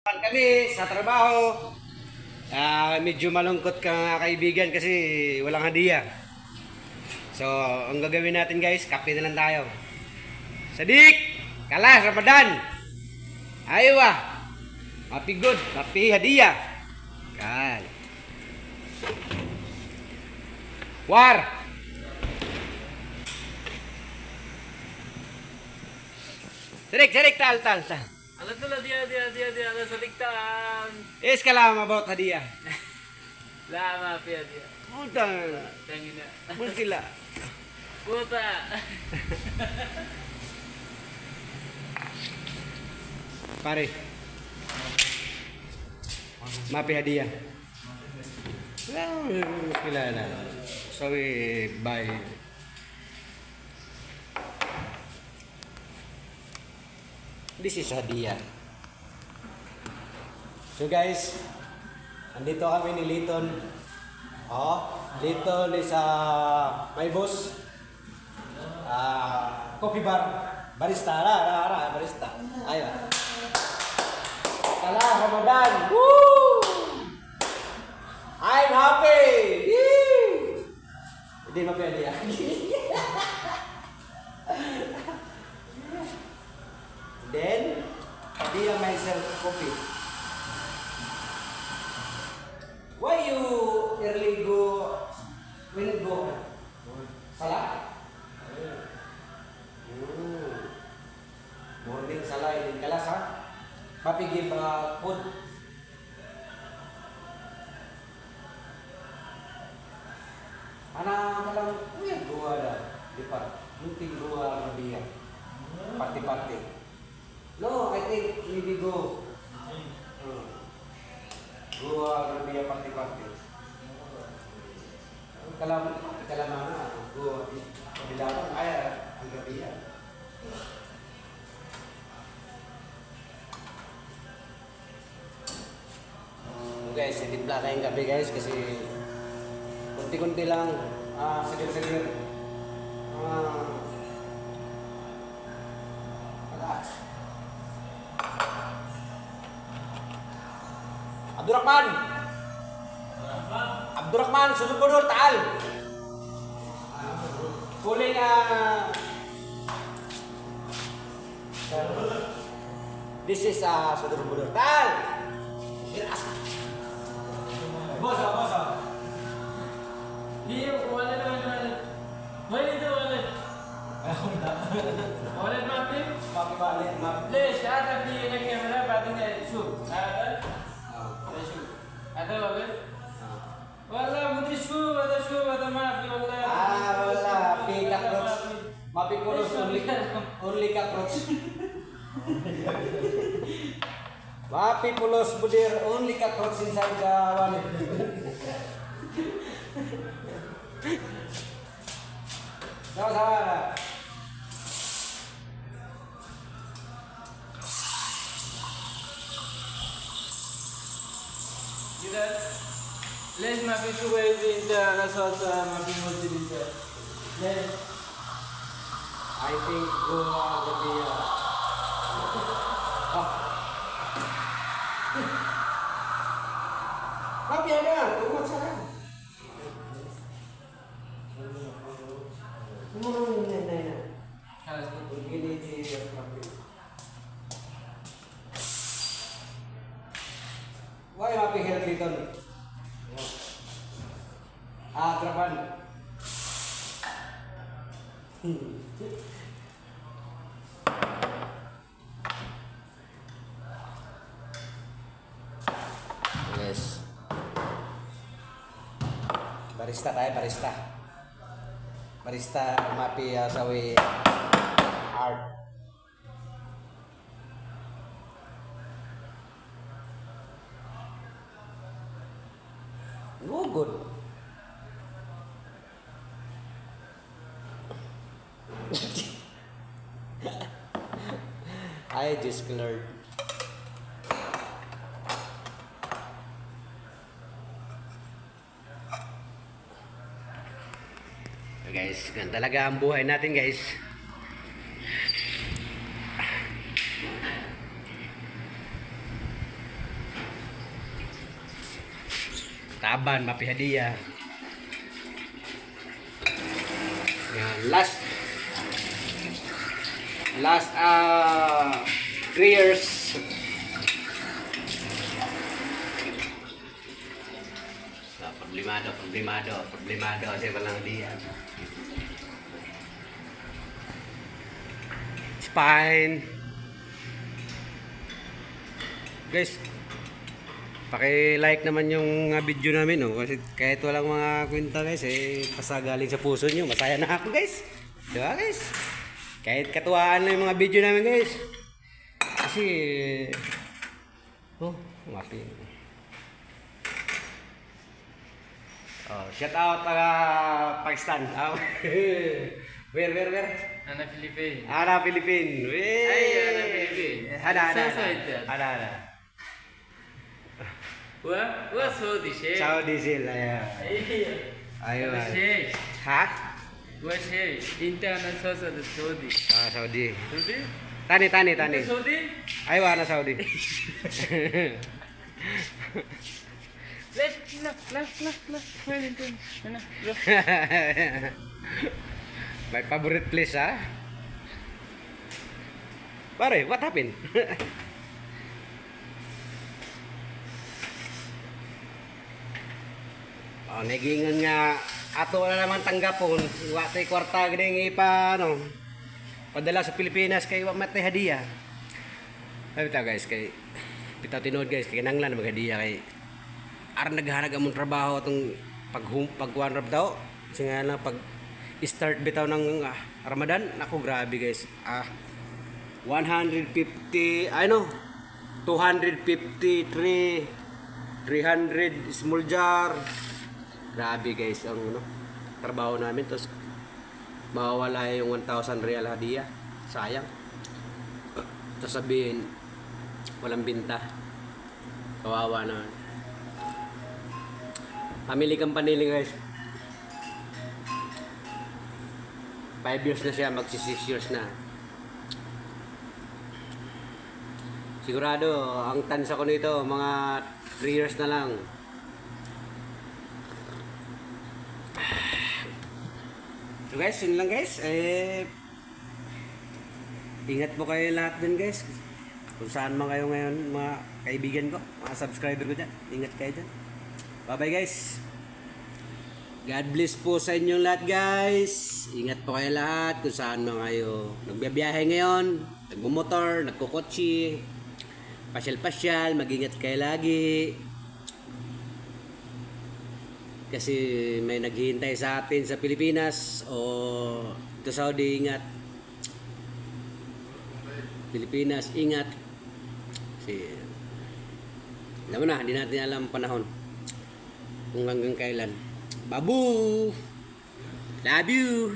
Kami sa trabaho, medyo malungkot ka mga kaibigan kasi walang hadiah. So, ang gagawin natin guys, kape na lang tayo. Sadik! Kalas, Ramadan! Ayaw ah! Mapi good, mapi hadiah. Kan. War! Sadik, tal. Alam ko lah dia ada saliktan. Kalam about hadiah. Lama pia dia. Utang. Tangina. Multila. Puta. Pare. Mapi hadiah. Kilala. So we buy. This is hadiah. So guys, andito kami ni Liton. Liton is my boss. Coffee bar. Barista. Barista. Ayun. Kala, Ramadan. Woo! I'm happy! Yee! Hindi mapili yan. Then, hadiah myself coffee. Why you early go? When you go? Salah? Morning salah din kalas ha? Papigil food. Anak kalang gua ada di part. Mungkin gua hadiah. Party. No, I think maybe go. Gua hadiah party. Kalau mana gua bilang ayah hadiah. Guys,itimpla tayong gabi guys kasi kunti-kunti lang, sagir-sagir. Relax. Abdurrahman, sunod mo doon, taal. Kuling, this is, sunod mo doon, taal. Boss. Dia wallet. Mana itu wallet? Wallet mapi? Pakai balik, Please, ada di kamera batin shoot. Ada shoot. Ada wallet? Wallah, mudi shoot, ada mapi wallah. Wala, cockroach. Mapi pulos, only cockroach. Mapi pulos budir, only cockroach inside the wallet. Sama-sama. Kita les mapi suwe itu rasot mapi mudi itu. Les. I think gua jadi Papi ada, umat sana. Nah. Kalau Begini di papi. Why papi help itu? Terapan. Yes. Barista mapi sawi art. No good. I just learned. Guys, ganun talaga ang buhay natin guys. Taban, mapi hadiah. Yan, last 3 years. Problemado kasi walang hadiah. Spine. Guys, paki-like naman yung video namin, no? Kasi kahit walang mga kwenta, guys, pasagaling sa puso nyo. Masaya na ako, guys. Di ba, guys? Kahit katuwaan lang yung mga video namin, guys. Kasi, mapi. Shout out Pakistan. Where? Ana Philippines. Ana Philippines. Ay, Ana Philippines. Ada. Wa Saudi Sheikh. Saudi sila. Ayo. Sheikh. Ha? Wa Sheikh. Interna Saudi. Saudi. Saudi? Tani. Saudi? Ayo ana Saudi. Let's look. Wellington. Look. My favorite place, ha? Pare, what happened? Nagingan nga ato na naman tanggapon. Watay kwarta gini ipa padala sa Pilipinas kay wa matay hadiah. Ay bitaw guys kay bitaw tinod guys kay nanglan maghadiah kay aron naghanag among trabaho atong pagkuan rab daw. Kasi nga lang pag start bitaw ng Ramadan, nako grabe guys. 150, 253, 300 small jar. Grabe guys ang trabaho namin, tapos mawawala yung 1,000 real hadiah. Sayang. Tapos sabihin walang binta. Kawawa naman. Family company guys. 5 years na siya, magsi 6 years na. Sigurado, ang tansa ko nito, mga 3 years na lang. So guys, yun lang guys. Ingat po kayo lahat din guys. Kung saan man kayo ngayon, mga kaibigan ko, mga subscriber ko dyan. Ingat kayo dyan. Bye bye guys. God bless po sa inyong lahat guys. Ingat po kayo lahat kung saan man kayo nagbiyahe ngayon, nagmumotor, nagkukotse, pasyal-pasyal, mag-ingat kayo lagi. Kasi may naghihintay sa atin sa Pilipinas o ito Saudi, ingat. Pilipinas, ingat. Kasi alam mo na, hindi natin alam ang panahon kung hanggang kailan. Babu! Love you!